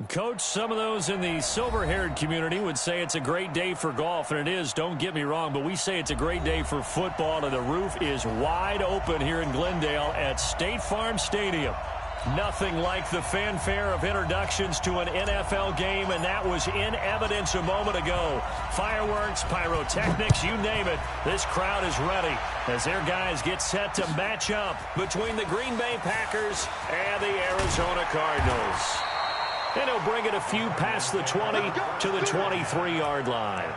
Coach, some of those in the silver-haired community would say it's a great day for golf, and it is, don't get me wrong, but we say it's a great day for football, and the roof is wide open here in Glendale at State Farm Stadium. Nothing like the fanfare of introductions to an NFL game, and that was in evidence a moment ago. Fireworks, pyrotechnics, you name it. This crowd is ready as their guys get set to match up between the Green Bay Packers and the Arizona Cardinals. And he'll bring it a few past the 20 to the 23-yard line.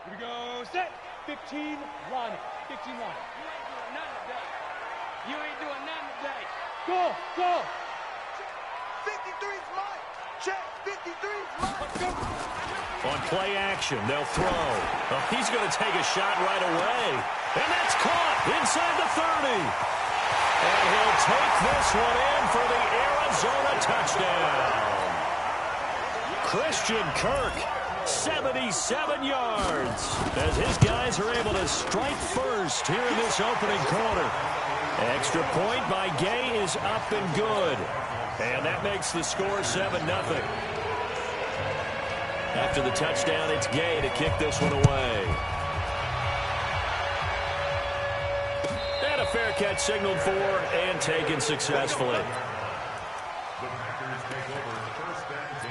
Here we go, set, 15, line it. 15 line. You ain't doing nothing today. Go, go. 53's mine. Check, 53's mine. On play action, they'll throw. Oh, he's going to take a shot right away. And that's caught inside the 30. And he'll take this one in for the Arizona touchdown. Christian Kirk, 77 yards, as his guys are able to strike first here in this opening quarter. Extra point by Gay is up and good. And that makes the score 7-0. After the touchdown, it's Gay to kick this one away. And a fair catch signaled for and taken successfully. The Packers take over first and 10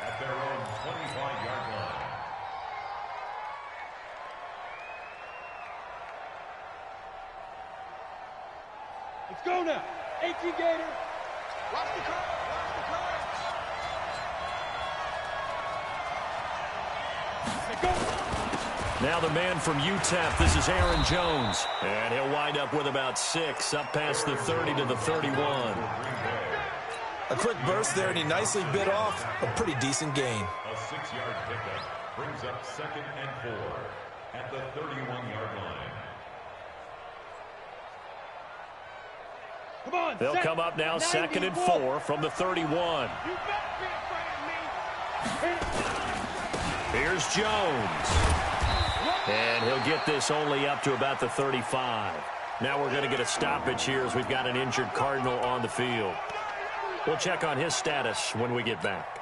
at their own 25-yard line. Let's go now. 18 Gator. Watch the car. Watch the car. Now the man from UTEP, this is Aaron Jones. And he'll wind up with about 6, up past the 30 to the 31. A quick burst there, and he nicely bit off a pretty decent gain. A 6-yard pickup brings up 2nd and 4 at the 31-yard line. Come on, They'll come up now 2nd and 4 from the 31. You better be afraid of me. Here's Jones. And he'll get this only up to about the 35. Now we're going to get a stoppage here as we've got an injured Cardinal on the field. We'll check on his status when we get back.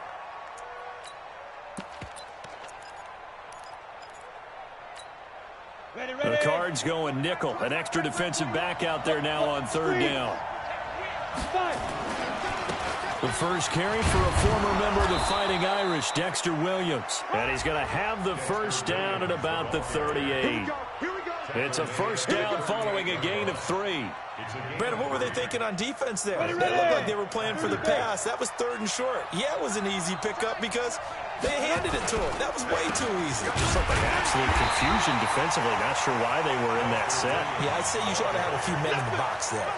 Ready. The Cards going nickel. An extra defensive back out there now on 3rd down. The first carry for a former member of the Fighting Irish, Dexter Williams. And he's going to have the first down at about the 38. It's a first down following a gain of 3. Brandon, what were they thinking on defense there? They looked like they were playing for the pass. That was 3rd and short. Yeah, it was an easy pickup because they handed it to him. That was way too easy. Just looked like absolute confusion defensively. Not sure why they were in that set. Yeah, I'd say you ought to have a few men in the box there.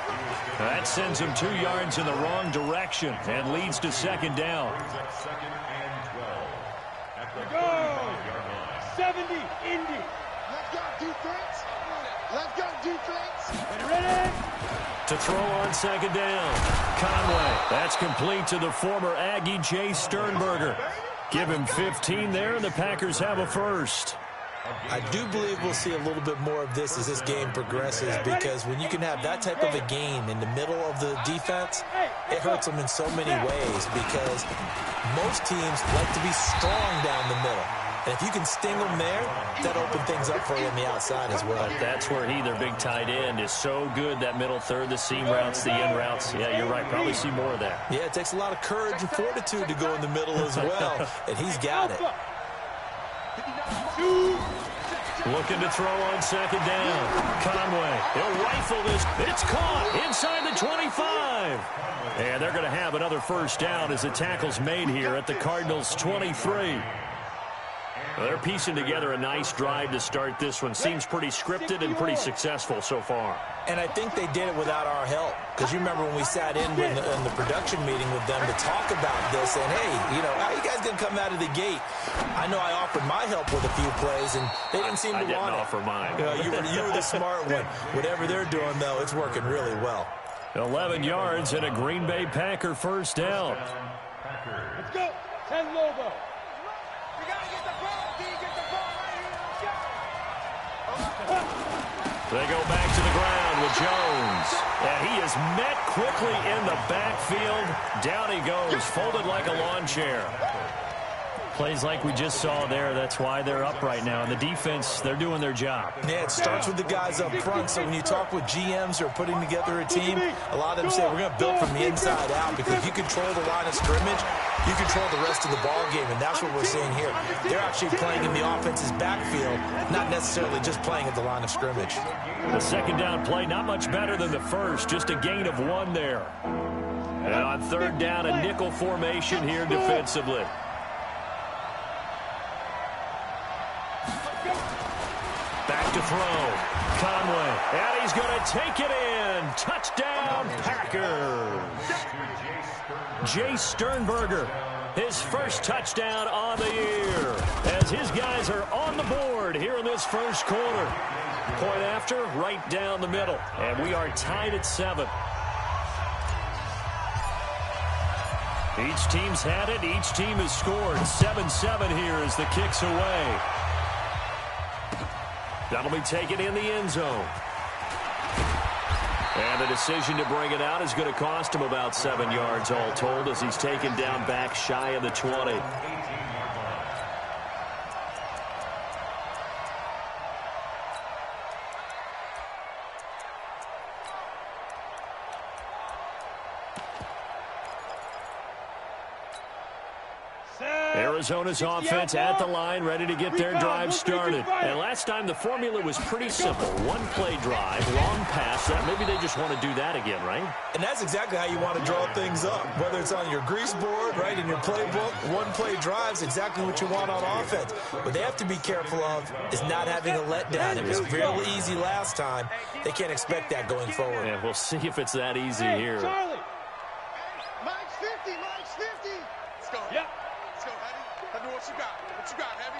That sends him 2 yards in the wrong direction and leads to 2nd down. Second and 12 at the Go. 35-yard line. 70, Indy. Let's go, defense. Let's go, defense. Ready. To throw on 2nd down. Conway. That's complete to the former Aggie Jay Sternberger. Give him 15 there, and the Packers have a first. I do believe we'll see a little bit more of this as this game progresses, because when you can have that type of a gain in the middle of the defense, it hurts them in so many ways, because most teams like to be strong down the middle. And if you can sting them there, that opens things up for you on the outside as well. That's where their big tight end, is so good, that middle third, the seam routes, the in routes. Yeah, you're right. Probably see more of that. Yeah, it takes a lot of courage and fortitude to go in the middle as well, and he's got it. Looking to throw on 2nd down. Conway, he'll rifle this. It's caught inside the 25. And they're going to have another first down as the tackle's made here at the Cardinals' 23. Well, they're piecing together a nice drive to start this one. Seems pretty scripted and pretty successful so far. And I think they did it without our help. Because you remember when we sat in the production meeting with them to talk about this, and hey, you know, how are you guys going to come out of the gate? I know I offered my help with a few plays, and they didn't seem to want it. I didn't offer mine. You were the smart one. Whatever they're doing, though, it's working really well. 11 yards and a Green Bay Packer first down. Let's go. 10 Lobo. We got to get the ball. Get the ball right here. They go back to the ground with Jones. And he is met quickly in the backfield. Down he goes, folded like a lawn chair. Plays like we just saw there. That's why they're up right now. And the defense, they're doing their job. Yeah, it starts with the guys up front. So when you talk with GMs who are putting together a team, a lot of them say we're going to build from the inside out, because you control the line of scrimmage, you control the rest of the ball game, and that's what we're seeing here. They're actually playing in the offense's backfield, not necessarily just playing at the line of scrimmage. The second down play, not much better than the first, just a gain of 1 there. And on third down, a nickel formation here defensively. Back to throw. Conway. And he's going to take it in. Touchdown, Packers. Jay Sternberger, his first touchdown on the year, as his guys are on the board here in this first quarter. Point after, right down the middle. And we are tied at 7. Each team's had it. Each team has scored. 7-7 here as the kick's away. That'll be taken in the end zone. And the decision to bring it out is going to cost him about 7 yards all told, as he's taken down back shy of the 20. Arizona's offense at the line, ready to get their drive started. And last time the formula was pretty simple. One-play drive, long pass. Maybe they just want to do that again, right? And that's exactly how you want to draw things up. Whether it's on your grease board, right, in your playbook, one-play drive's exactly what you want on offense. What they have to be careful of is not having a letdown. It was real easy last time. They can't expect that going forward. Yeah, we'll see if it's that easy here. Charlie. Mike's 50, Mike's 50. Let's go. Yep. Let's go, Heavy. Heavy, what you got? What you got, Heavy?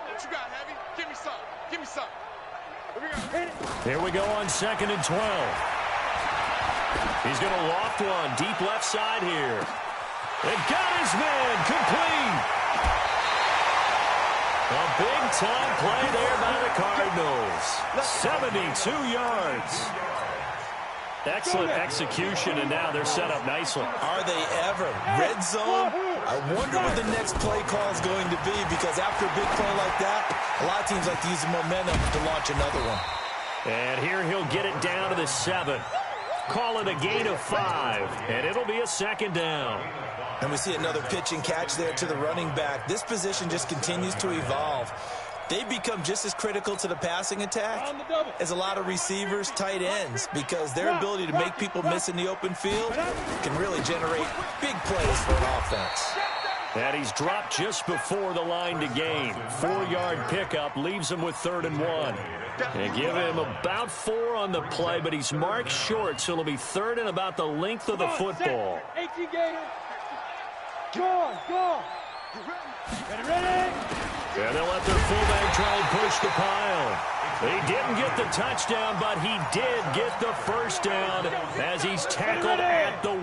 What you got, Heavy? Give me some. Give me some. Here we go on 2nd and 12. He's going to loft one deep left side here. It got his man complete. A big-time play there by the Cardinals. 72 yards. Excellent execution, and now they're set up nicely. Are they ever? Red zone? I wonder what the next play call is going to be, because after a big play like that, a lot of teams like to use the momentum to launch another one. And here he'll get it down to the 7. Call it a gain of 5, and it'll be a 2nd down. And we see another pitch and catch there to the running back. This position just continues to evolve. They become just as critical to the passing attack as a lot of receivers, tight ends, because their ability to make people miss in the open field can really generate big plays for an offense. And he's dropped just before the line to gain. 4-yard pickup leaves him with 3rd and 1. And give him about 4 on the play, but he's marked short, so it'll be 3rd and about the length of the football. 18 Gator. Go on. Ready. And they'll let their fullback try and push the pile. He didn't get the touchdown, but he did get the first down as he's tackled at the 1.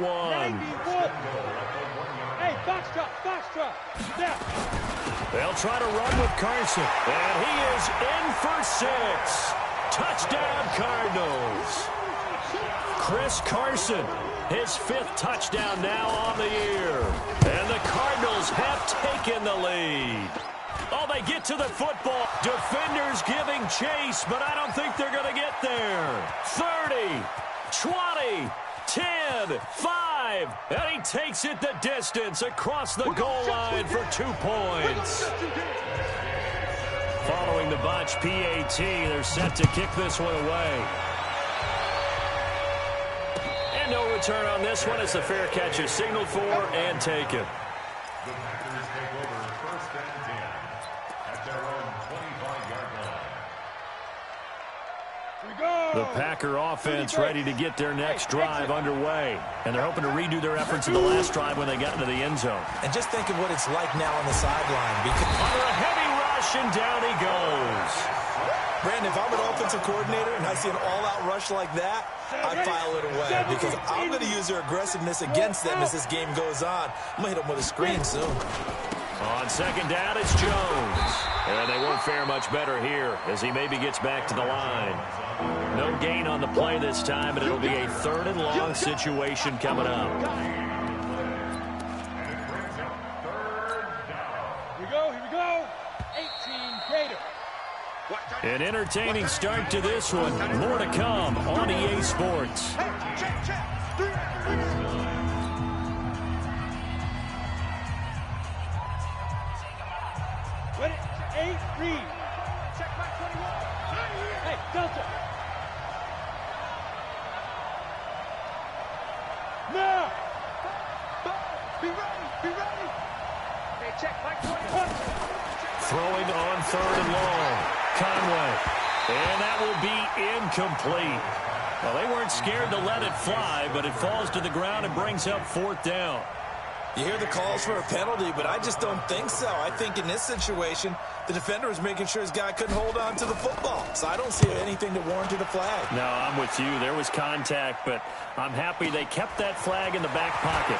Hey, box truck. Yeah. They'll try to run with Carson, and he is in for 6. Touchdown, Cardinals. Chris Carson, his 5th touchdown now on the year. And the Cardinals have taken the lead. Oh, they get to the football. Defenders giving chase, but I don't think they're going to get there. 30, 20, 10, 5, and he takes it the distance across the goal line for 2 points. Following the botch PAT, they're set to kick this one away. And no return on this one as the fair catch is signaled for and taken. The Packer offense ready to get their next drive underway. And they're hoping to redo their efforts in the last drive when they got into the end zone. And just think of what it's like now on the sideline. Because under a heavy rush, and down he goes. Brandon, if I'm an offensive coordinator and I see an all-out rush like that, I file it away because I'm going to use their aggressiveness against them as this game goes on. I'm going to hit them with a screen soon. On second down, it's Jones. And they won't fare much better here as he maybe gets back to the line. No gain on the play this time, and it'll be a 3rd and long situation coming up. Here we go. 18 Gator. An entertaining start to this one. More to come on EA Sports. Ready? 8, read. Check my 21. Hey, Delta. Now. Be ready. Hey, check my 21. Throwing on 3rd and long. Conway. And that will be incomplete. Well, they weren't scared to let it fly, but it falls to the ground and brings up 4th down. You hear the calls for a penalty, but I just don't think so. I think in this situation, the defender was making sure his guy couldn't hold on to the football. So I don't see anything that warranted a flag. No, I'm with you. There was contact, but I'm happy they kept that flag in the back pocket.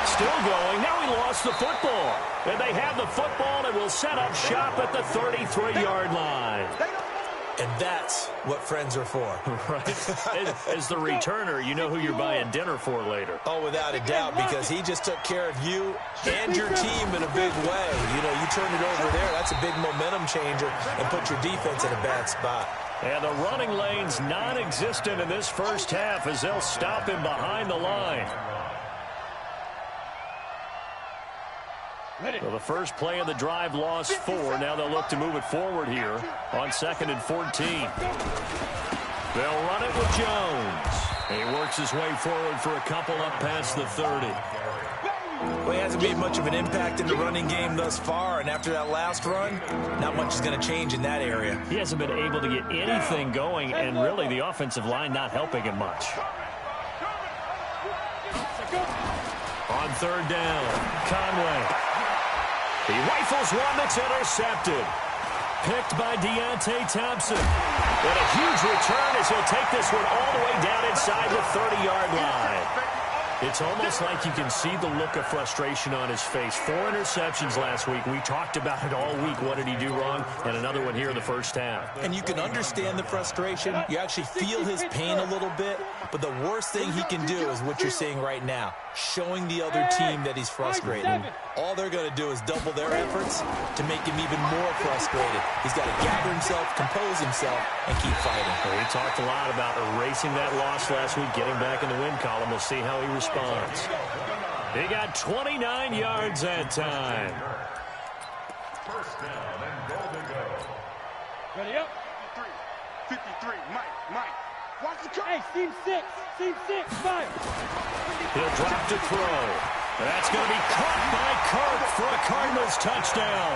Still going. Now he lost the football. And they have the football and will set up shop at the 33-yard line. And that's what friends are for. Right. As the returner, you know who you're buying dinner for later. Oh, without a doubt, because he just took care of you and your team in a big way. You know, you turn it over there, that's a big momentum changer and put your defense in a bad spot. And the running lane's non-existent in this first half as they'll stop him behind the line. So the first play of the drive lost 4. Now they'll look to move it forward here on 2nd and 14. They'll run it with Jones. He works his way forward for a couple up past the 30. Well, he hasn't made much of an impact in the running game thus far, and after that last run, not much is going to change in that area. He hasn't been able to get anything going, and really the offensive line not helping him much. On 3rd down, Conway. He rifles one that's intercepted. Picked by Deontay Thompson. And a huge return as he'll take this one all the way down inside the 30-yard line. It's almost like you can see the look of frustration on his face. 4 interceptions last week. We talked about it all week. What did he do wrong? And another one here in the first half. And you can understand the frustration. You actually feel his pain a little bit. But the worst thing he can do is what you're seeing right now, showing the other team that he's frustrated. All they're going to do is double their efforts to make him even more frustrated. He's got to gather himself, compose himself, and keep fighting. Well, we talked a lot about erasing that loss last week, getting back in the win column. We'll see how he responds. He got 29 yards that time. First down and goal to go. Ready up. 53, Mike. Watch the cut. Hey, seam 6, 5. He'll drop to throw. That's going to be caught by Kirk for a Cardinals touchdown.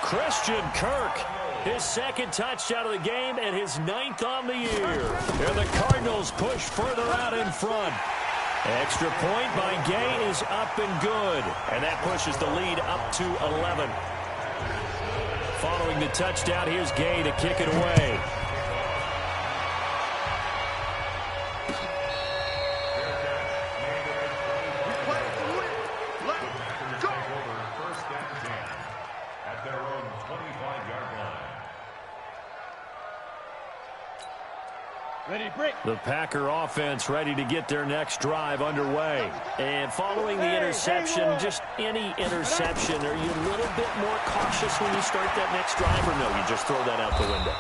Christian Kirk, his 2nd touchdown of the game and his 9th on the year. And the Cardinals push further out in front. Extra point by Gay is up and good. And that pushes the lead up to 11. Following the touchdown, here's Gay to kick it away. The Packer offense ready to get their next drive underway. And following the interception, just any interception, are you a little bit more cautious when you start that next drive, or no, you just throw that out the window?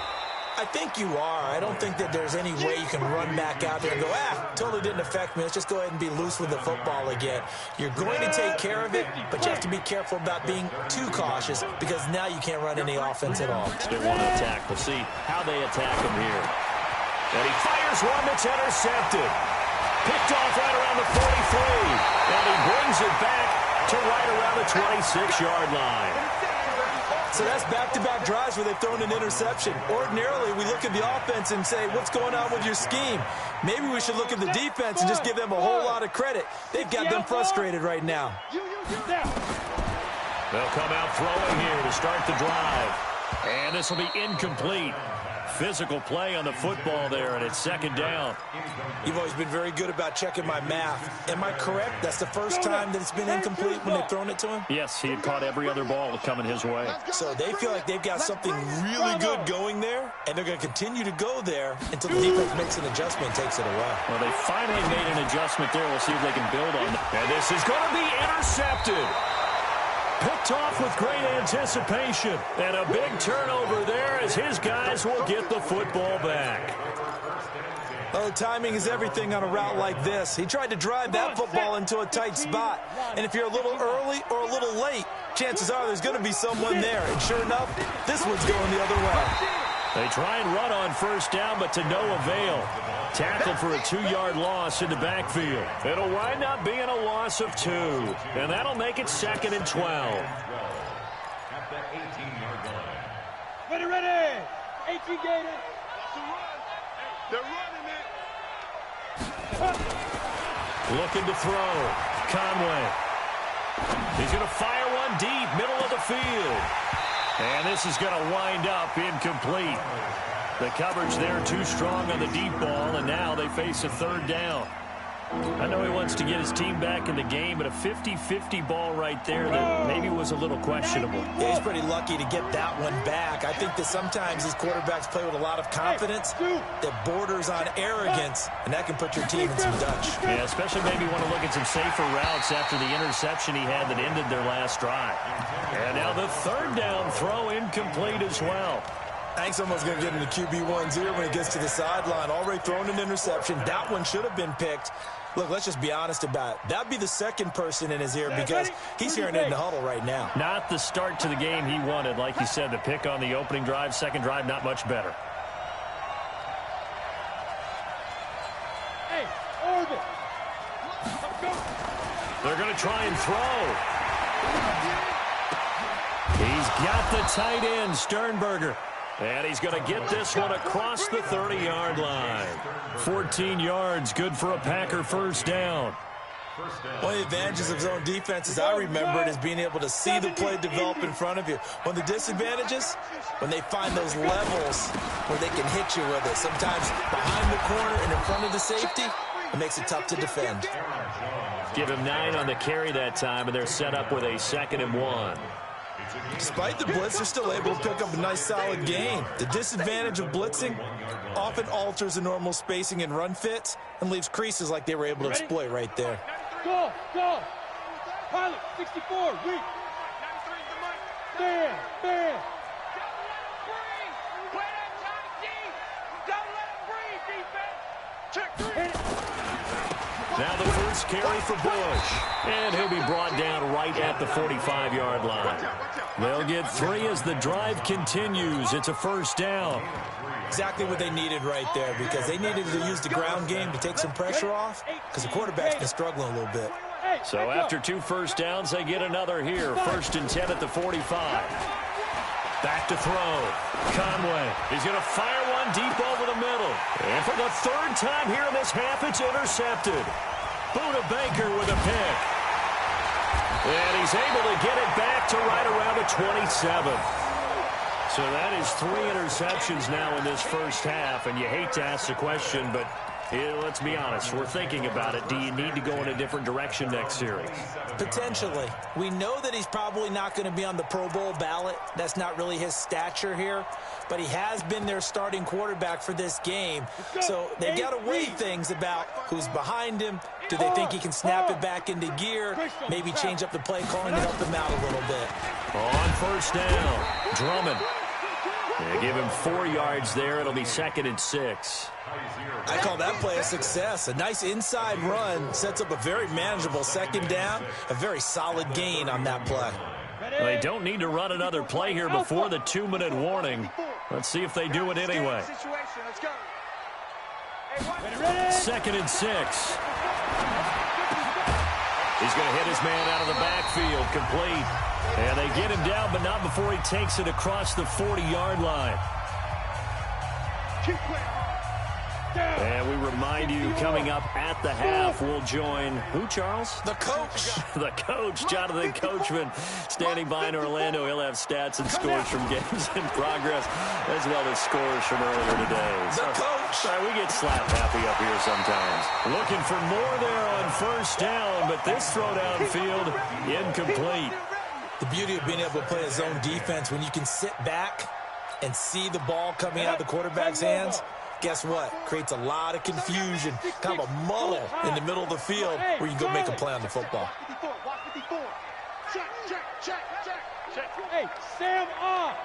I think you are. I don't think that there's any way you can run back out there and go, totally didn't affect me. Let's just go ahead and be loose with the football again. You're going to take care of it, but you have to be careful about being too cautious because now you can't run any offense at all. They want to attack. We'll see how they attack him here. And he fires one that's intercepted. Picked off right around the 43. And he brings it back to right around the 26-yard line. So that's back-to-back drives where they've thrown an interception. Ordinarily, we look at the offense and say, what's going on with your scheme? Maybe we should look at the defense and just give them a whole lot of credit. They've got them frustrated right now. They'll come out throwing here to start the drive. And this will be incomplete. Physical play on the football there, and it's second down. You've always been very good about checking my math. Am I correct? That's the first time that it's been incomplete when they've thrown it to him? Yes, he had caught every other ball coming his way. So they feel like they've got something really good going there, and they're going to continue to go there until the defense makes an adjustment and takes it away. Well, they finally made an adjustment there. We'll see if they can build on it. And this is going to be intercepted. Picked off with great anticipation. And a big turnover there as his guys will get the football back. Well, the timing is everything on a route like this. He tried to drive that football into a tight spot. And if you're a little early or a little late, chances are there's going to be someone there. And sure enough, this one's going the other way. They try and run on first down, but to no avail. Tackled for a 2-yard loss in the backfield. It'll wind up being a loss of 2. And that'll make it second and 12. At the 18-yard line. Ready. 18 Gators. They're running it. Looking to throw. Conway. He's going to fire one deep, middle of the field. And this is going to wind up incomplete. The coverage there too strong on the deep ball, and now they face a third down. I know he wants to get his team back in the game, but a 50-50 ball right there that maybe was a little questionable. Yeah, he's pretty lucky to get that one back. I think that sometimes these quarterbacks play with a lot of confidence that borders on arrogance, and that can put your team in some Dutch. Yeah, especially maybe want to look at some safer routes after the interception he had that ended their last drive. And now the third down throw incomplete as well. I think someone's going to get into QB1's ear when he gets to the sideline. Already thrown an interception. That one should have been picked. Look, let's just be honest about it. That'd be the second person in his ear because he's hearing it in the huddle right now. Not the start to the game he wanted. Like you said, the pick on the opening drive, second drive, not much better. Hey, Oregon. They're going to try and throw. He's got the tight end, Sternberger. And he's going to get this one across the 30-yard line. 14 yards, good for a Packer first down. One of the advantages of zone defense, as I remember it, is being able to see the play develop in front of you. One of the disadvantages, when they find those levels where they can hit you with it. Sometimes behind the corner and in front of the safety, it makes it tough to defend. Give him 9 on the carry that time, and they're set up with a 2nd and 1. Despite the blitz, they're still able to pick up a nice, solid gain. The disadvantage of blitzing often alters the normal spacing and run fits and leaves creases like they were able to exploit right there. Go. Pilot, 64, weak. Stand. Now the first carry for Bush. And he'll be brought down right at the 45-yard line. They'll get 3 as the drive continues. It's a first down. Exactly what they needed right there because they needed to use the ground game to take some pressure off because the quarterback's been struggling a little bit. So after 2 first downs, they get another here. 1st and 10 at the 45. Back to throw. Conway. He's going to fire one deep over the middle. And for the 3rd time here in this half, it's intercepted. Buda Baker with a pick. And he's able to get it back to right around the 27. So that is 3 interceptions now in this first half. And you hate to ask the question, but let's be honest. We're thinking about it. Do you need to go in a different direction next series? Potentially. We know that he's probably not going to be on the Pro Bowl ballot. That's not really his stature here. But he has been their starting quarterback for this game. So they've got to weigh things about who's behind him. Do they think he can snap it back into gear? Maybe change up the play calling and help him out a little bit. On first down, Drummond. They give him 4 yards there. It'll be 2nd and 6. I call that play a success. A nice inside run sets up a very manageable 2nd down. A very solid gain on that play. They don't need to run another play here before the 2-minute warning. Let's see if they do it anyway. 2nd and 6. He's going to hit his man out of the backfield, complete. And they get him down, but not before he takes it across the 40-yard line. And we remind you, coming up at the half, we'll join who, Charles? The coach. The coach, Jonathan Coachman, standing by in Orlando. He'll have stats and scores from games in progress, as well as scores from earlier today. The coach. Sorry, we get slap happy up here sometimes. Looking for more there on first down, but this throw downfield, incomplete. The beauty of being able to play a zone defense, when you can sit back and see the ball coming out of the quarterback's hands, guess what? Creates a lot of confusion, kind of a muddle in the middle of the field where you can go make a play on the football. Hey, Sam off.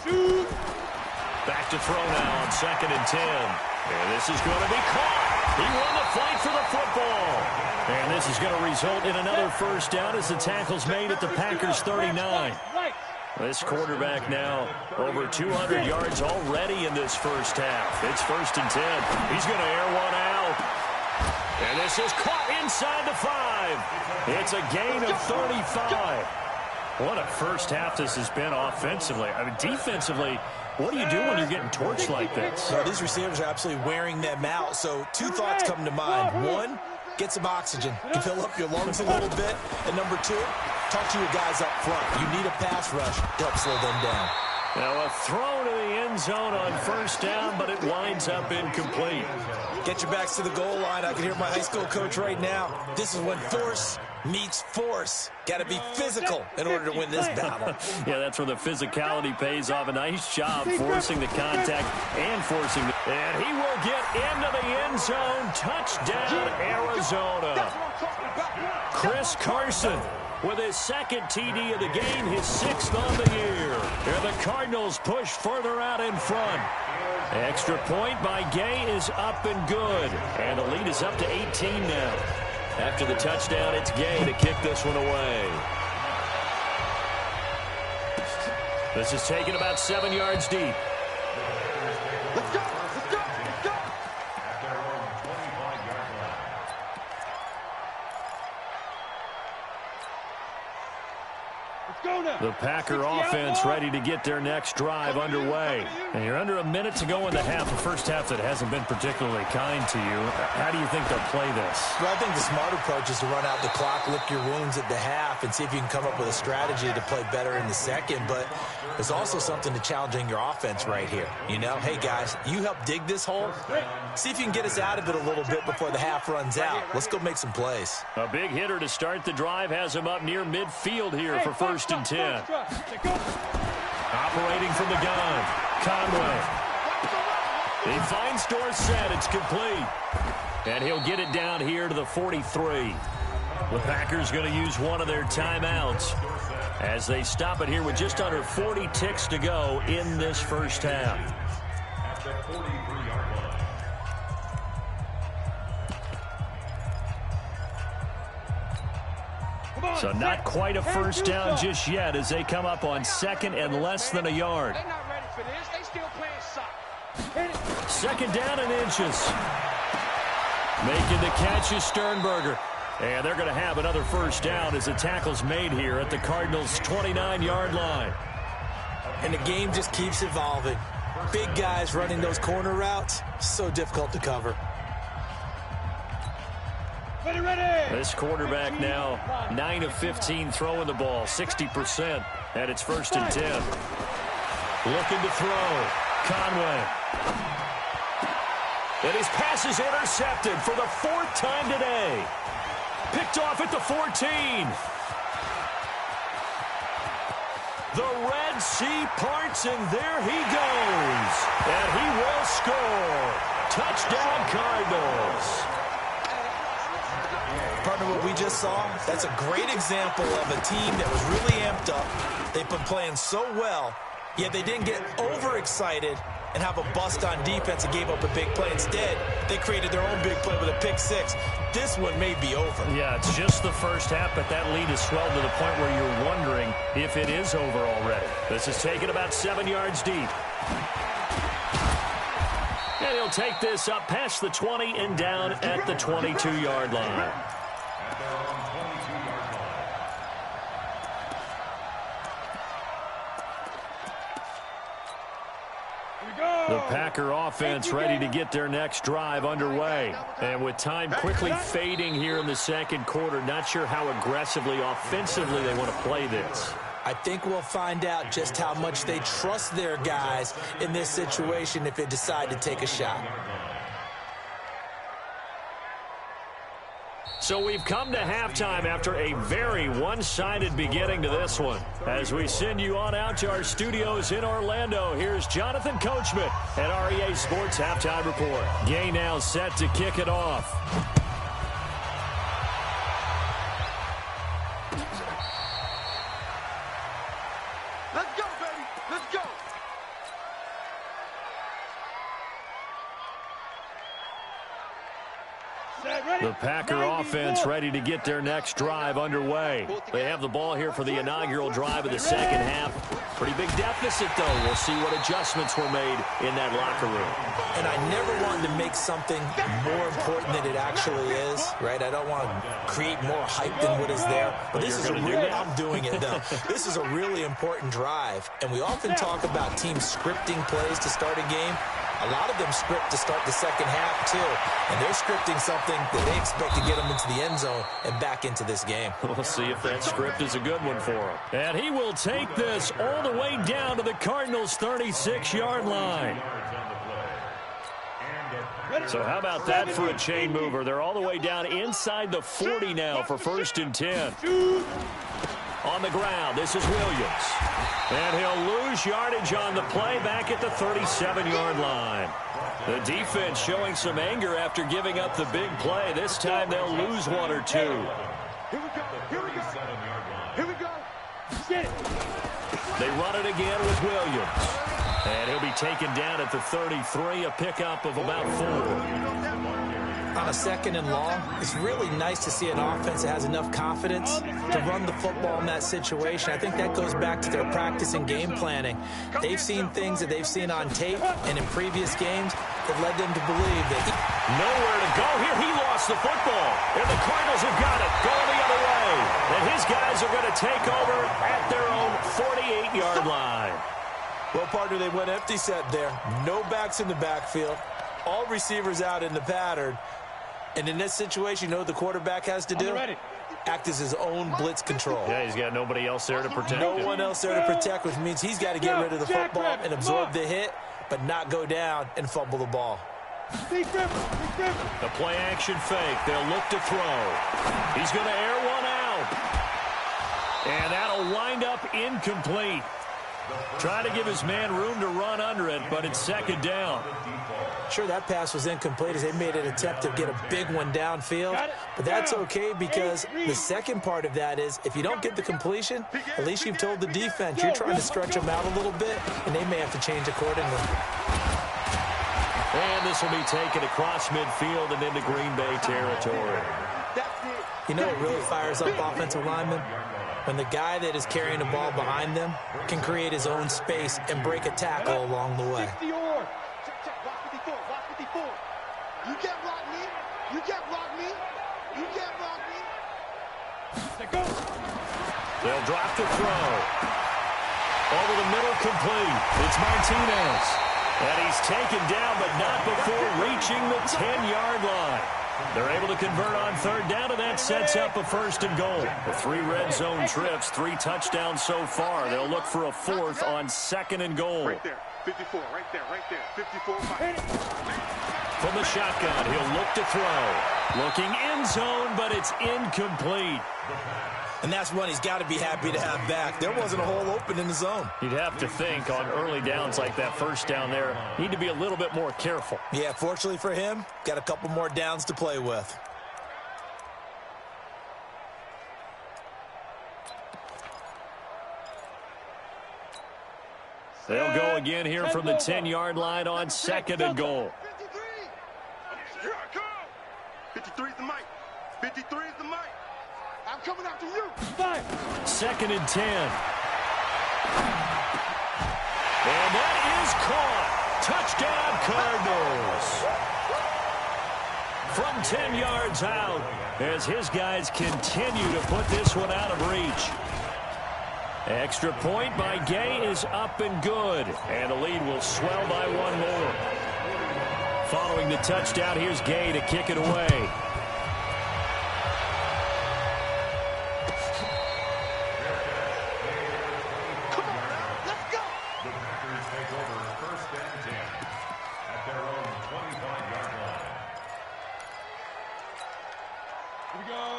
Shoot. Back to throw now on 2nd and 10. And this is going to be caught. He won the fight for the football. And this is going to result in another first down as the tackle's made at the Packers 39. This quarterback now over 200 yards already in this first half. It's 1st and 10. He's going to air one out. And this is caught inside the 5. It's a gain of 35. What a first half this has been offensively. I mean, defensively, what do you do when you're getting torched like this? Well, these receivers are absolutely wearing them out. So 2 thoughts come to mind. 1, get some oxygen. You fill up your lungs a little bit. And number 2, talk to your guys up front. You need a pass rush to help slow them down. Now a throw to the end zone on first down, but it winds up incomplete. Get your backs to the goal line. I can hear my high school coach right now. This is when force meets force. Got to be physical in order to win this battle. Yeah, that's where the physicality pays off. A nice job forcing the contact and forcing the... And he will get into the end zone. Touchdown, Arizona. Chris Carson with his 2nd TD of the game, his 6th on the year. And the Cardinals push further out in front. Extra point by Gay is up and good. And the lead is up to 18 now. After the touchdown, it's Gay to kick this one away. This is taken about 7 yards deep. Let's go. Let's go. Let's go. At their own 25-yard line. Let's go now. The Packer offense ready to get their next drive underway. And you're under a minute to go in the half, a first half that hasn't been particularly kind to you. How do you think they'll play this? Well, I think the smart approach is to run out the clock, lick your wounds at the half, and see if you can come up with a strategy to play better in the second. But there's also something to challenging your offense right here. You know, hey, guys, you help dig this hole. See if you can get us out of it a little bit before the half runs out. Let's go make some plays. A big hitter to start the drive has him up near midfield here for 1st and 10. Operating from the gun, Conway. He finds Dorsett. It's complete. And he'll get it down here to the 43. The Packers going to use one of their timeouts as they stop it here with just under 40 ticks to go in this first half. At the 43-yard line. So not quite a first down just yet as they come up on 2nd and less than a yard. They're not ready for this. They still playing soccer. 2nd down and inches. Making the catch is Sternberger. And they're going to have another first down as the tackle's made here at the Cardinals' 29-yard line. And the game just keeps evolving. Big guys running those corner routes, so difficult to cover. This quarterback now 9 of 15 throwing the ball, 60%, and it's 1st and 10. Looking to throw, Conway. And his pass is intercepted for the 4th time today. Picked off at the 14. The Red Sea parts, and there he goes. And he will score. Touchdown, Cardinals. Partner, what we just saw, that's a great example of a team that was really amped up. They've been playing so well, yet they didn't get overexcited and have a bust on defense and gave up a big play. Instead, they created their own big play with a pick 6. This one may be over. Yeah, it's just the first half, but that lead has swelled to the point where you're wondering if it is over already. This is taken about 7 yards deep. And he'll take this up past the 20 and down at the 22-yard line. The Packer offense ready to get their next drive underway. And with time quickly fading here in the second quarter, not sure how aggressively, offensively they want to play this. I think we'll find out just how much they trust their guys in this situation if they decide to take a shot. So we've come to halftime after a very one-sided beginning to this one. As we send you on out to our studios in Orlando, here's Jonathan Coachman at REA Sports Halftime Report. Gay now set to kick it off. Let's go, baby. Let's go. The Packer offense ready to get their next drive underway. They have the ball here for the inaugural drive of the second half. Pretty big deficit, though. We'll see what adjustments were made in that locker room. And I never wanted to make something more important than it actually is, right? I don't want to create more hype than what is there. But this is I'm doing it, though. This is a really important drive. And we often talk about teams scripting plays to start a game. A lot of them script to start the second half, too. And they're scripting something that they expect to get them into the end zone and back into this game. We'll see if that script is a good one for him. And he will take this all the way down to the Cardinals' 36-yard line. So how about that for a chain mover? They're all the way down inside the 40 now for 1st and 10. On the ground, this is Williams. And he'll lose yardage on the play back at the 37-yard line. The defense showing some anger after giving up the big play. This time they'll lose one or two. Here we go. Here we go. Here we go. Get it. They run it again with Williams. And he'll be taken down at the 33, a pickup of about 4. On a 2nd and long, it's really nice to see an offense that has enough confidence to run the football in that situation. I think that goes back to their practice and game planning. They've seen things that they've seen on tape and in previous games that led them to believe that nowhere to go here. He lost the football, and the Cardinals have got it going the other way. And his guys are going to take over at their own 48-yard line. Well, partner, they went empty set there. No backs in the backfield. All receivers out in the pattern. And in this situation, you know what the quarterback has to do? Act as his own blitz control. Yeah, he's got nobody else there to protect No him. one else there to protect, which means he's got to get rid of the football and absorb the hit, but not go down and fumble the ball. The play-action fake. They'll look to throw. He's going to air one out. And that'll wind up incomplete. Trying to give his man room to run under it, but it's 2nd down. Sure, that pass was incomplete as they made an attempt to get a big one downfield. But that's okay because the second part of that is if you don't get the completion, at least you've told the defense you're trying to stretch them out a little bit, and they may have to change accordingly. And this will be taken across midfield and into Green Bay territory. You know what really fires up offensive linemen? When the guy that is carrying the ball behind them can create his own space and break a tackle along the way. You can't block me. You can't block me. You can't block me. They'll drop the throw. Over the middle, complete. It's Martinez. And he's taken down, but not before reaching the 10-yard line. They're able to convert on 3rd down, and that sets up a 1st and goal. The 3 red zone trips, 3 touchdowns so far. They'll look for a 4th on 2nd and goal. Right there. 54. Right there. 54. From the shotgun, he'll look to throw. Looking end zone, but it's incomplete. And that's one he's got to be happy to have back. There wasn't a hole open in the zone. You'd have to think on early downs like that 1st down there, need to be a little bit more careful. Yeah, fortunately for him, got a couple more downs to play with. They'll go again here from the 10-yard line on 2nd and goal. 53. Here I come. 53 is the mic. 53 is the mic. I'm coming after you. 2nd and 10. And that is caught. Touchdown, Cardinals. From 10 yards out as his guys continue to put this one out of reach. Extra point by Gay is up and good. And the lead will swell by one more. Following the touchdown, here's Gay to kick it away.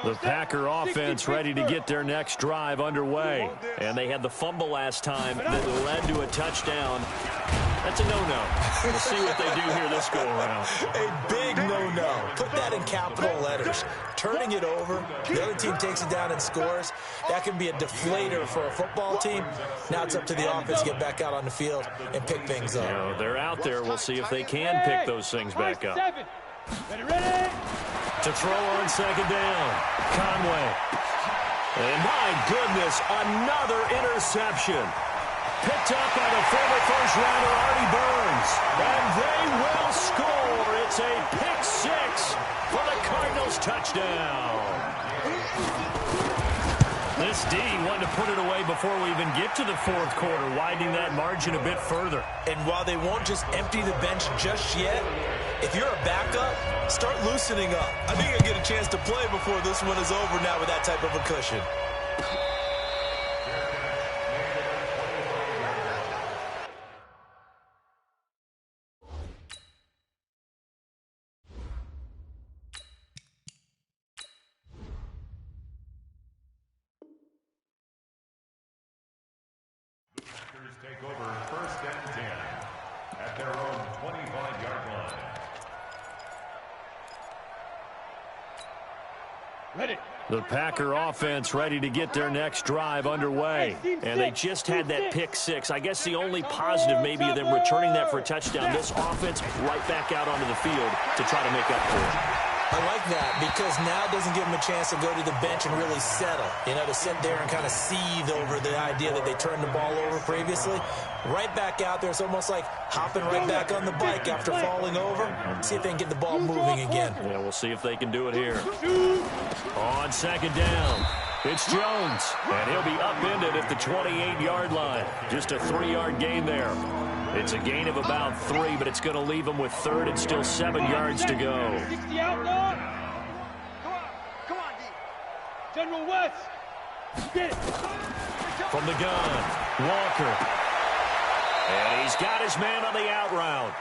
The Packer offense ready to get their next drive underway. And they had the fumble last time that led to a touchdown. That's a no-no. We'll see what they do here this go-around. A big no-no. Put that in capital letters. Turning it over, the other team takes it down and scores. That can be a deflator for a football team. Now it's up to the offense to get back out on the field and pick things up. You know, they're out there. We'll see if they can pick those things back up. Ready? To throw on second down, Conway. And my goodness, another interception. Picked up by the former first-rounder Artie Burns. And they will score. It's a pick six for the Cardinals touchdown. This D wanted to put it away before we even get to the fourth quarter, widening that margin a bit further. And while they won't just empty the bench just yet, if you're a backup, start loosening up. I think you'll get a chance to play before this one is over now with that type of a cushion. Take over first and 10 at their own 25-yard line. Ready. The Packer offense ready to get their next drive underway. And they just had that pick six. I guess the only positive maybe of them returning that for a touchdown. This offense right back out onto the field to try to make up for it. I like that because now it doesn't give them a chance to go to the bench and really settle. You know, to sit there and kind of seethe over the idea that they turned the ball over previously. Right back out there. It's almost like hopping right back on the bike after falling over. See if they can get the ball moving again. Yeah, we'll see if they can do it here. On second down, it's Jones. And he'll be upended at the 28-yard line. Just a 3-yard gain there. It's a gain of about 3, but it's going to leave them with third and still 7 yards to go. 60 out, Lord. Come on, D. General West. Get it. From the gun, Walker. And he's got his man on the out route.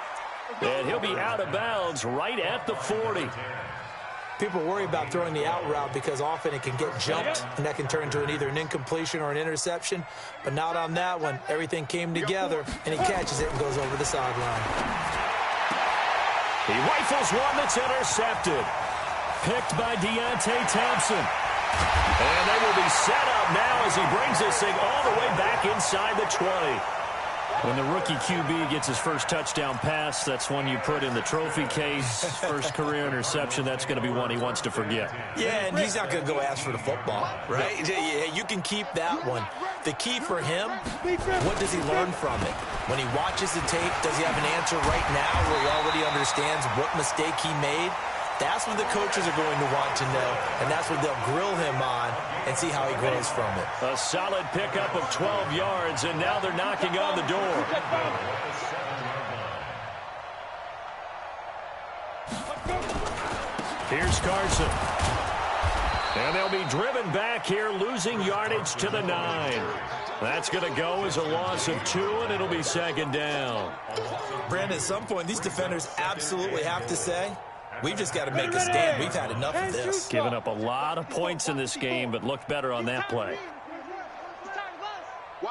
And he'll be out of bounds right at the 40. People worry about throwing the out route because often it can get jumped, and that can turn into either an incompletion or an interception. But not on that one. Everything came together, and he catches it and goes over the sideline. He rifles one that's intercepted. Picked by Deontay Thompson. And they will be set up now as he brings this thing all the way back inside the 20. When the rookie QB gets his first touchdown pass, that's one you put in the trophy case. First career interception, that's going to be one he wants to forget. Yeah, and he's not going to go ask for the football, right? Yeah, you can keep that one. The key for him, what does he learn from it? When he watches the tape, does he have an answer right now where he already understands what mistake he made? That's what the coaches are going to want to know, and that's what they'll grill him on and see how he grows from it. A solid pickup of 12 yards, and now they're knocking on the door. Here's Carson. And they'll be driven back here, losing yardage to the 9. That's going to go as a loss of 2, and it'll be second down. Brandon, at some point, these defenders absolutely have to say, we've just got to make a stand. We've had enough of this. Giving up a lot of points in this game, but looked better on that play.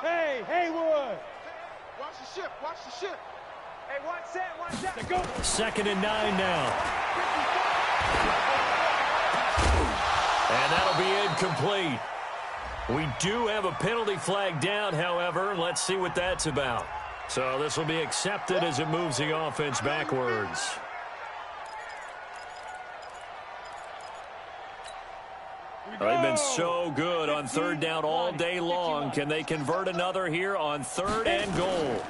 Hey, Haywood. Watch the ship. Watch the ship. Hey, one set. Go. Second and 9 now. And that'll be incomplete. We do have a penalty flag down, however. Let's see what that's about. So this will be accepted as it moves the offense backwards. They've been so good on third down all day long. Can they convert another here on third and goal?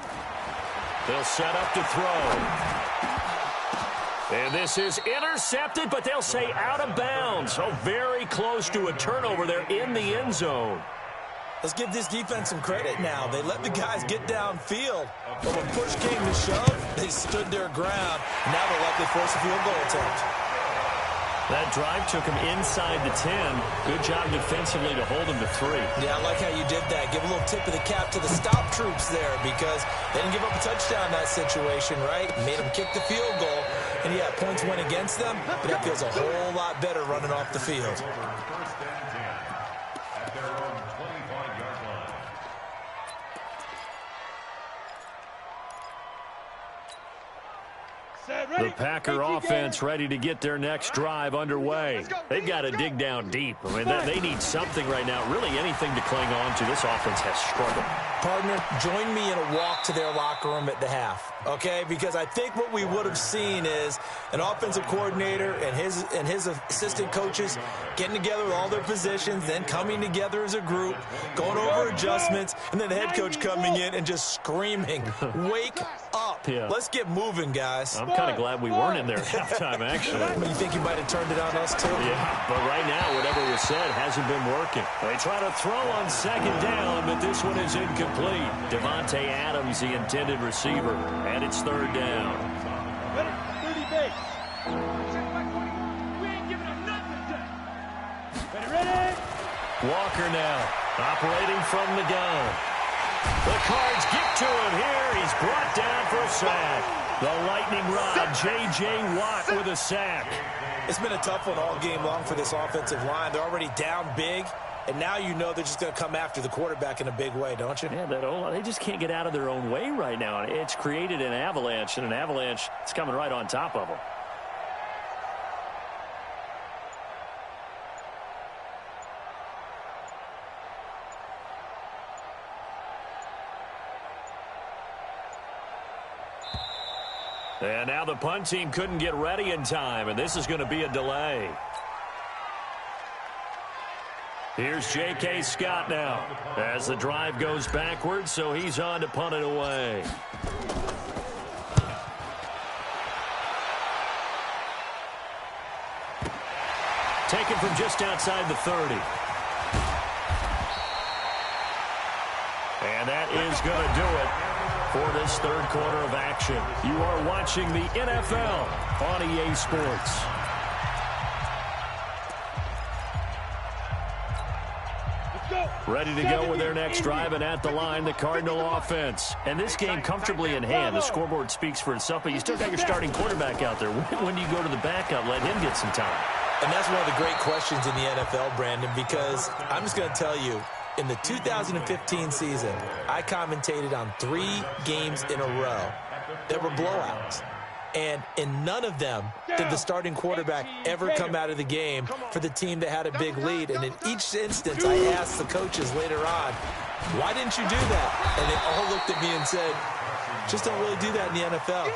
They'll set up to throw. And this is intercepted, but they'll say out of bounds. Oh, very close to a turnover there in the end zone. Let's give this defense some credit now. They let the guys get downfield. But when push came to shove, they stood their ground. Now they'll likely force a field goal attempt. That drive took him inside the 10. Good job defensively to hold him to 3. Yeah, I like how you did that. Give a little tip of the cap to the stop troops there because they didn't give up a touchdown in that situation, right? Made them kick the field goal. And, yeah, points went against them, but that feels a whole lot better running off the field. First and 10 at their own 25-yard line. The Packer offense ready to get their next drive underway. They've got to dig down deep. I mean, they need something right now, really anything to cling on to. This offense has struggled. Partner, join me in a walk to their locker room at the half, okay? Because I think what we would have seen is an offensive coordinator and his assistant coaches getting together with all their positions, then coming together as a group, going over adjustments, and then the head coach coming in and just screaming, wake up. Yeah. Let's get moving, guys. I'm kind of glad we weren't in there at halftime, actually. You think you might have turned it on us, too? Yeah, but right now, whatever was said hasn't been working. They try to throw on second down, but this one is incomplete. Devontae Adams, the intended receiver, and it's third down. Ready? 30 base. We ain't giving him nothing. Ready? Walker now, operating from the gun. The Cards get to him here. He's brought down for a sack. The lightning rod, J.J. Watt with a sack. It's been a tough one all game long for this offensive line. They're already down big, and now you know they're just going to come after the quarterback in a big way, don't you? Yeah, they just can't get out of their own way right now. It's created an avalanche, and an avalanche is coming right on top of them. And now the punt team couldn't get ready in time, and this is going to be a delay. Here's J.K. Scott now as the drive goes backwards, so he's on to punt it away. Taken from just outside the 30. And that is going to do it for this third quarter of action. You are watching the NFL on EA Sports. Ready to go with their next drive, and at the line, the Cardinal offense. And this game comfortably in hand. The scoreboard speaks for itself, but you still got your starting quarterback out there. When do you go to the backup? Let him get some time. And that's one of the great questions in the NFL, Brandon, because I'm just going to tell you, in the 2015 season, I commentated on 3 games in a row that were blowouts. And in none of them did the starting quarterback ever come out of the game for the team that had a big lead. And in each instance, I asked the coaches later on, why didn't you do that? And they all looked at me and said, just don't really do that in the NFL.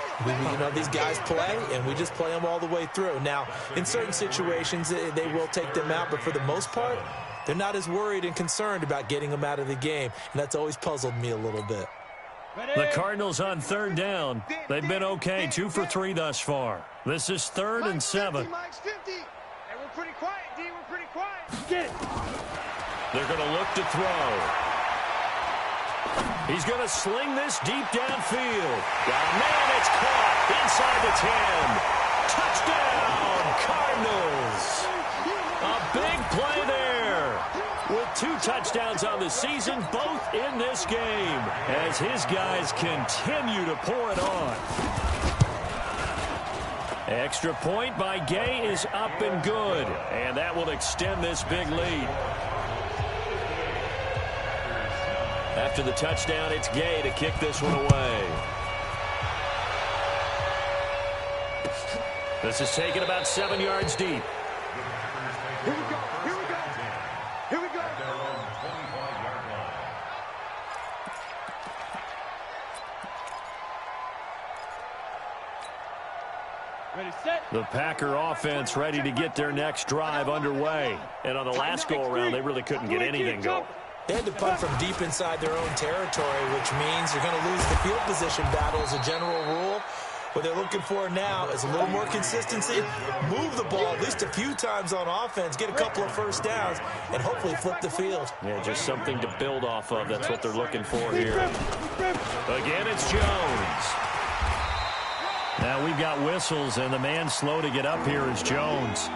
You know, these guys play, and we just play them all the way through. Now, in certain situations, they will take them out, but for the most part, they're not as worried and concerned about getting them out of the game, and that's always puzzled me a little bit. The Cardinals on third down. They've been okay, 2 for 3 thus far. This is 3rd and 7. Hey, we're pretty quiet, D. We're pretty quiet. Get it. They're going to look to throw. He's going to sling this deep downfield. Got a man, it's caught inside the 10. Touchdown, Cardinals. A big play there. With 2 touchdowns on the season, both in this game, as his guys continue to pour it on. Extra point by Gay is up and good, and that will extend this big lead. After the touchdown, it's Gay to kick this one away. This is taken about 7 yards deep. Here we go. Here we go. Here we go. At their own 25-yard line. Ready, set. The Packer offense ready to get their next drive underway. And on the last go-around, they really couldn't get anything going. They had to punt from deep inside their own territory, which means you're going to lose the field position battle as a general rule. What they're looking for now is a little more consistency, move the ball at least a few times on offense, get a couple of first downs, and hopefully flip the field. Yeah, just something to build off of. That's what they're looking for here. Again, it's Jones. Now we've got whistles, and the man slow to get up here is Jones.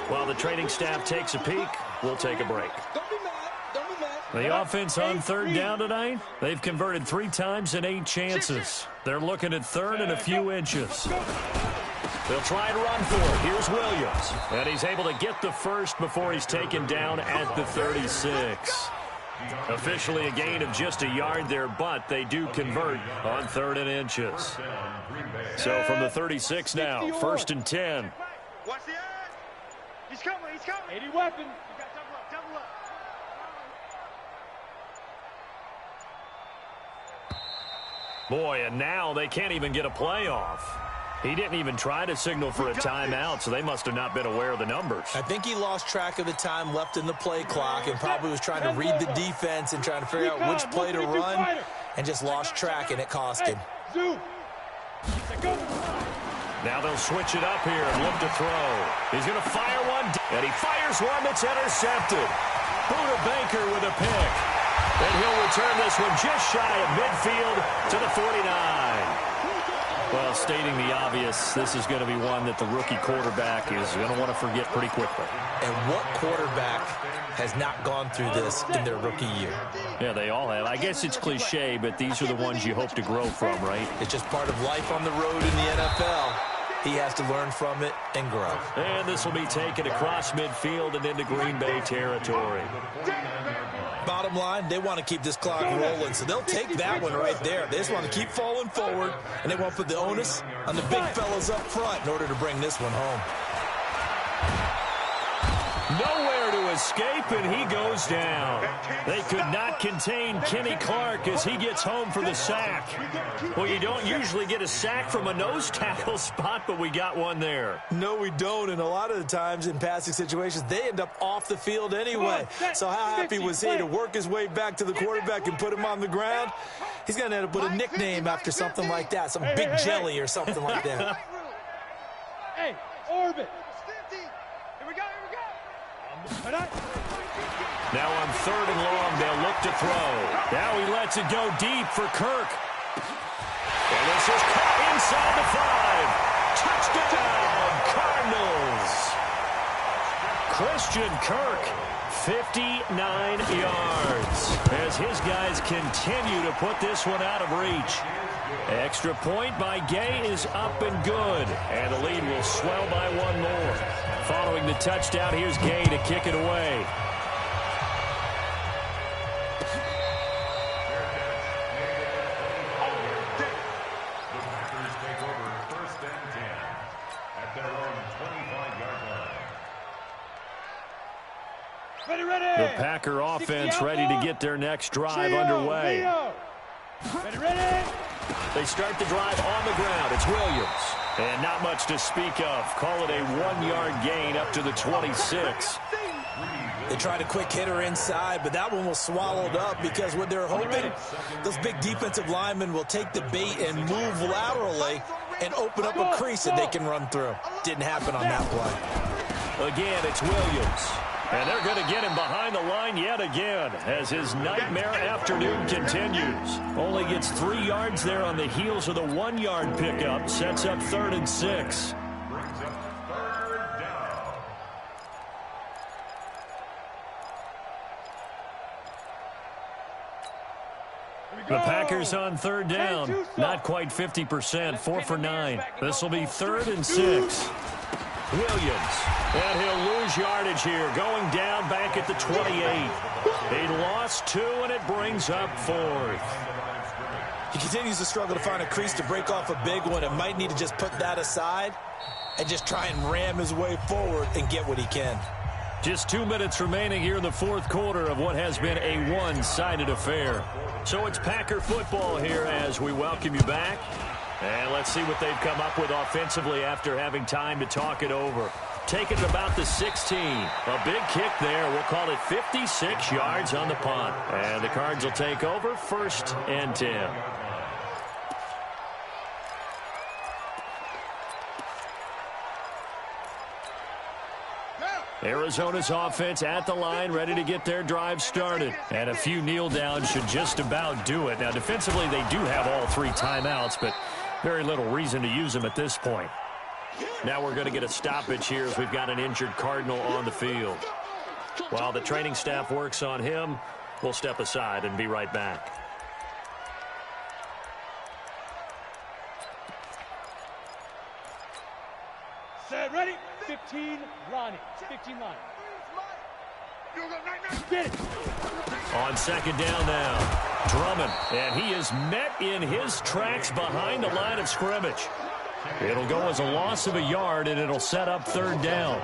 While the training staff takes a peek, we'll take a break. The offense on third down tonight, they've converted 3 times in 8 chances. They're looking at third and a few inches. They'll try and run for it. Here's Williams. And he's able to get the first before he's taken down at the 36. Officially a gain of just a yard there, but they do convert on third and inches. So from the 36 now, 1st and 10. Watch the edge. He's coming. 80 weapon. You got double up. Boy, and now they can't even get a play off. He didn't even try to signal for a timeout, so they must have not been aware of the numbers. I think he lost track of the time left in the play clock and probably was trying to read the defense and trying to figure out which play to run and just lost track, and it cost him. Now they'll switch it up here and look to throw. He's going to fire one, and he fires one that's intercepted. Buda Baker with a pick. And he'll return this one just shy of midfield to the 49. Well, stating the obvious, this is going to be one that the rookie quarterback is going to want to forget pretty quickly. And what quarterback has not gone through this in their rookie year? Yeah, they all have. I guess it's cliche, but these are the ones you hope to grow from, right? It's just part of life on the road in the NFL. He has to learn from it and grow. And this will be taken across midfield and into Green Bay territory. Bottom line, they want to keep this clock rolling, so they'll take that one right there. They just want to keep falling forward, and they want to put the onus on the big fellas up front in order to bring this one home. Nowhere to escape, and he goes down. They could not contain Kenny Clark as he gets home for the sack. Well, you don't usually get a sack from a nose tackle spot, but we got one there. No, we don't, and a lot of the times in passing situations, they end up off the field anyway. So how happy was he to work his way back to the quarterback and put him on the ground? He's going to end up with a nickname after something like that, some Big Jelly or something like that. Hey, orbit. Now on third and long, they'll look to throw. Now he lets it go deep for Kirk. And this is caught inside the 5. Touchdown, Cardinals. Christian Kirk, 59 yards. As his guys continue to put this one out of reach. Extra point by Gay is up and good. And the lead will swell by one more. Following the touchdown, here's Gay to kick it away. The Packers take over 1st and 10 at their own 25-yard line. Ready. The Packer offense ready to get their next drive underway. Ready. They start the drive on the ground. It's Williams. And not much to speak of. Call it a 1-yard gain up to the 26. They tried a quick hitter inside, but that one was swallowed up because what they're hoping, those big defensive linemen will take the bait and move laterally and open up a crease that they can run through. Didn't happen on that play. Again, it's Williams. And they're going to get him behind the line yet again as his nightmare afternoon continues. Only gets 3 yards there on the heels of the 1-yard pickup. Sets up 3rd and 6. Brings up 3rd down. The Packers on 3rd down. Not quite 50%. 4 for 9. This will be 3rd and 6. Williams. And he'll lose yardage here, going down back at the 28. He lost 2, and it brings up 4th. He continues to struggle to find a crease to break off a big one and might need to just put that aside and just try and ram his way forward and get what he can. Just 2 minutes remaining here in the 4th quarter of what has been a one-sided affair. So it's Packer football here as we welcome you back. And let's see what they've come up with offensively after having time to talk it over. Taking it about the 16. A big kick there. We'll call it 56 yards on the punt. And the Cards will take over 1st and 10. Arizona's offense at the line, ready to get their drive started. And a few kneel downs should just about do it. Now, defensively, they do have all 3 timeouts, but very little reason to use them at this point. Now we're going to get a stoppage here as we've got an injured Cardinal on the field. While the training staff works on him, we'll step aside and be right back. Set, ready? 15, Lonnie. 15, Lonnie. Get it. On 2nd down now, Drummond, and he is met in his tracks behind the line of scrimmage. It'll go as a loss of a yard, and it'll set up 3rd down.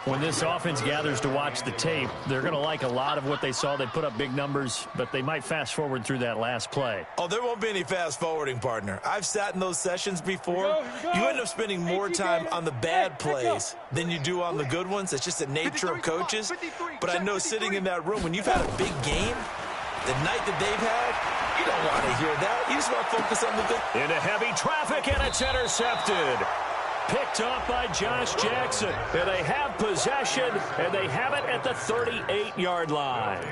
When this offense gathers to watch the tape, they're going to like a lot of what they saw. They put up big numbers, but they might fast forward through that last play. Oh, there won't be any fast forwarding, partner. I've sat in those sessions before. You end up spending more time on the bad plays than you do on the good ones. It's just the nature of coaches. But I know sitting in that room, when you've had a big game, the night that they've had, you don't want to hear that. You just want to focus on the good. Into heavy traffic, and it's intercepted. Picked off by Josh Jackson. And they have possession, and they have it at the 38-yard line.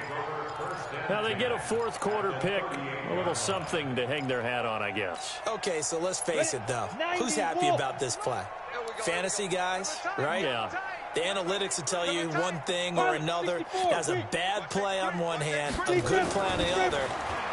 Now they get a 4th quarter pick. A little something to hang their hat on, I guess. Okay, so let's face it, though. Who's happy about this play? Fantasy guys, right? Yeah. The analytics will tell you one thing or another. That's a bad play on one hand, a good play on the other.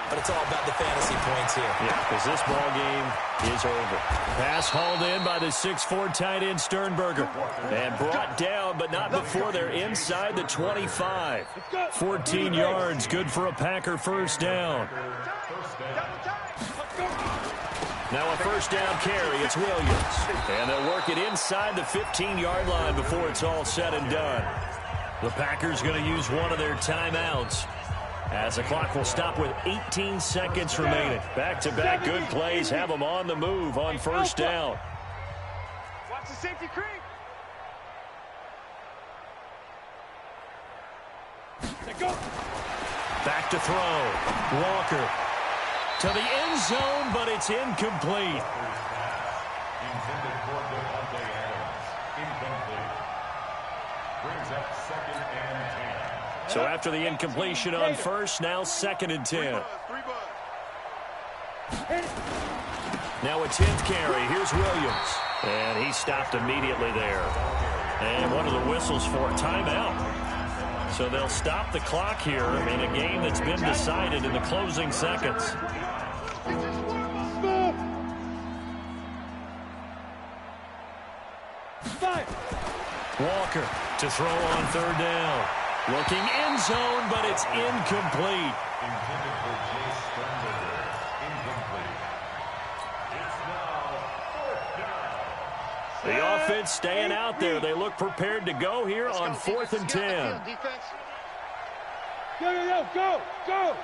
But it's all about the fantasy points here. Yeah, because this ball game is over. Pass hauled in by the 6'4" tight end Sternberger. And brought down, but not before they're inside the 25. 14 yards, good for a Packer 1st down. Now a 1st down carry, it's Williams. And they'll work it inside the 15-yard line before it's all said and done. The Packers going to use one of their timeouts, as the clock will stop with 18 seconds remaining. Back-to-back good plays have them on the move on 1st down. Watch the safety creep. Go. Back to throw. Walker to the end zone, but it's incomplete. Intended for Devontae Adams. Incomplete. Brings up 2nd and 10. So after the incompletion on 1st, now 2nd and 10. Now a 10th carry. Here's Williams. And he stopped immediately there. And one of the whistles for a timeout. So they'll stop the clock here in a game that's been decided in the closing seconds. Walker to throw on 3rd down. Looking end zone, but it's incomplete. Intended for Jay Sternberger. Incomplete. It's now 4th down. The offense staying out there. They look prepared to go here on 4th and 10. Go.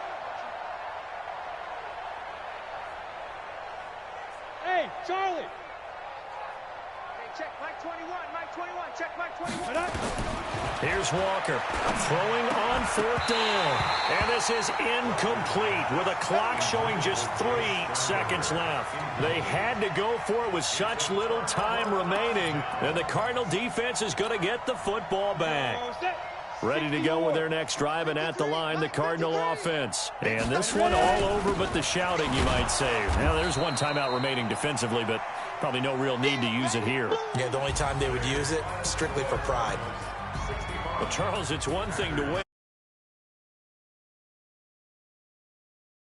Hey, Charlie. Check Mike 21, check Mike 21. Here's Walker throwing on 4th down. And this is incomplete with a clock showing just 3 seconds left. They had to go for it with such little time remaining. And the Cardinal defense is going to get the football back. Ready to go with their next drive, and at the line, the Cardinal offense. And this one all over but the shouting, you might say. Now, there's one timeout remaining defensively, but probably no real need to use it here. Yeah, the only time they would use it, strictly for pride. Well, Charles, it's one thing to win.